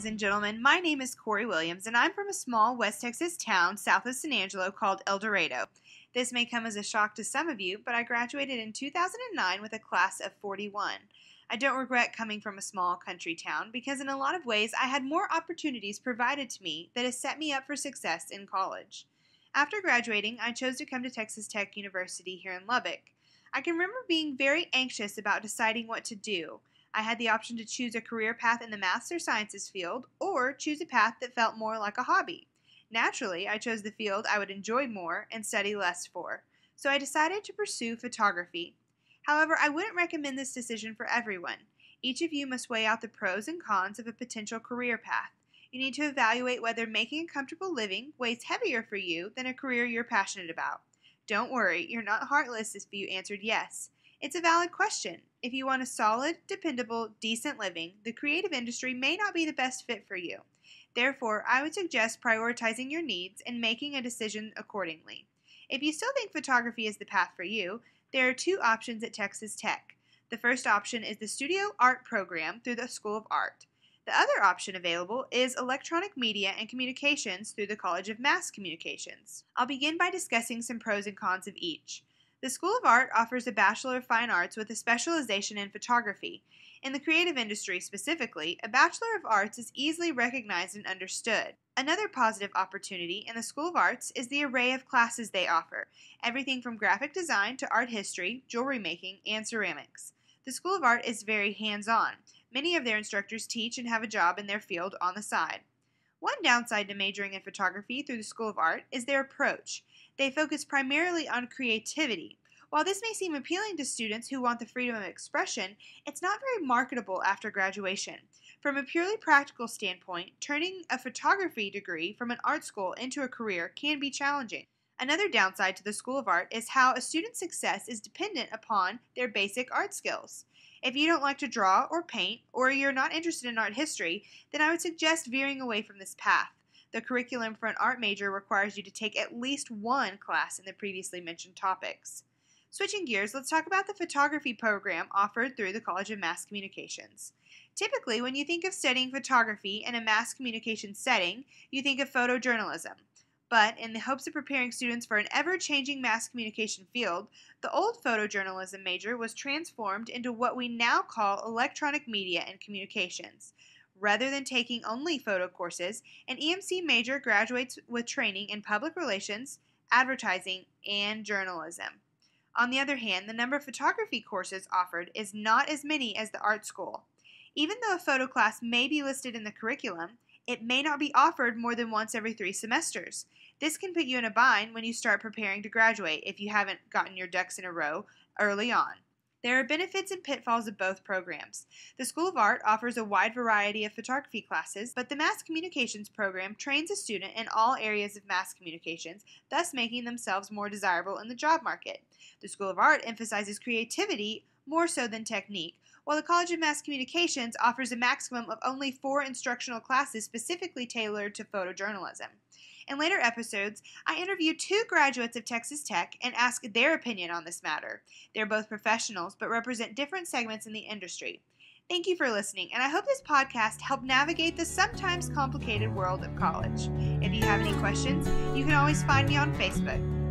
ladies and gentlemen. My name is Corey Williams, and I'm from a small West Texas town south of San Angelo called El Dorado. This may come as a shock to some of you, but I graduated in 2009 with a class of 41. I don't regret coming from a small country town because in a lot of ways I had more opportunities provided to me that has set me up for success in college. After graduating, I chose to come to Texas Tech University here in Lubbock. I can remember being very anxious about deciding what to do. I had the option to choose a career path in the maths or sciences field, or choose a path that felt more like a hobby. Naturally, I chose the field I would enjoy more and study less for, so I decided to pursue photography. However, I wouldn't recommend this decision for everyone. Each of you must weigh out the pros and cons of a potential career path. You need to evaluate whether making a comfortable living weighs heavier for you than a career you're passionate about. Don't worry, you're not heartless if you answered yes. It's a valid question. If you want a solid, dependable, decent living, the creative industry may not be the best fit for you. Therefore, I would suggest prioritizing your needs and making a decision accordingly. If you still think photography is the path for you, there are two options at Texas Tech. The first option is the Studio Art program through the School of Art. The other option available is Electronic Media and Communications through the College of Mass Communications. I'll begin by discussing some pros and cons of each. The School of Art offers a Bachelor of Fine Arts with a specialization in photography. In the creative industry specifically, a Bachelor of Arts is easily recognized and understood. Another positive opportunity in the School of Arts is the array of classes they offer, everything from graphic design to art history, jewelry making, and ceramics. The School of Art is very hands-on. Many of their instructors teach and have a job in their field on the side. One downside to majoring in photography through the School of Art is their approach. They focus primarily on creativity. While this may seem appealing to students who want the freedom of expression, it's not very marketable after graduation. From a purely practical standpoint, turning a photography degree from an art school into a career can be challenging. Another downside to the School of Art is how a student's success is dependent upon their basic art skills. If you don't like to draw or paint, or you're not interested in art history, then I would suggest veering away from this path. The curriculum for an art major requires you to take at least one class in the previously mentioned topics. Switching gears, let's talk about the photography program offered through the College of Mass Communications. Typically, when you think of studying photography in a mass communication setting, you think of photojournalism. But in the hopes of preparing students for an ever-changing mass communication field, the old photojournalism major was transformed into what we now call electronic media and communications. Rather than taking only photo courses, an EMC major graduates with training in public relations, advertising, and journalism. On the other hand, the number of photography courses offered is not as many as the art school. Even though a photo class may be listed in the curriculum, it may not be offered more than once every 3 semesters. This can put you in a bind when you start preparing to graduate if you haven't gotten your ducks in a row early on. There are benefits and pitfalls of both programs. The School of Art offers a wide variety of photography classes, but the Mass Communications program trains a student in all areas of mass communications, thus making themselves more desirable in the job market. The School of Art emphasizes creativity more so than technique, while the College of Mass Communications offers a maximum of only 4 instructional classes specifically tailored to photojournalism. In later episodes, I interview 2 graduates of Texas Tech and ask their opinion on this matter. They're both professionals, but represent different segments in the industry. Thank you for listening, and I hope this podcast helped navigate the sometimes complicated world of college. If you have any questions, you can always find me on Facebook.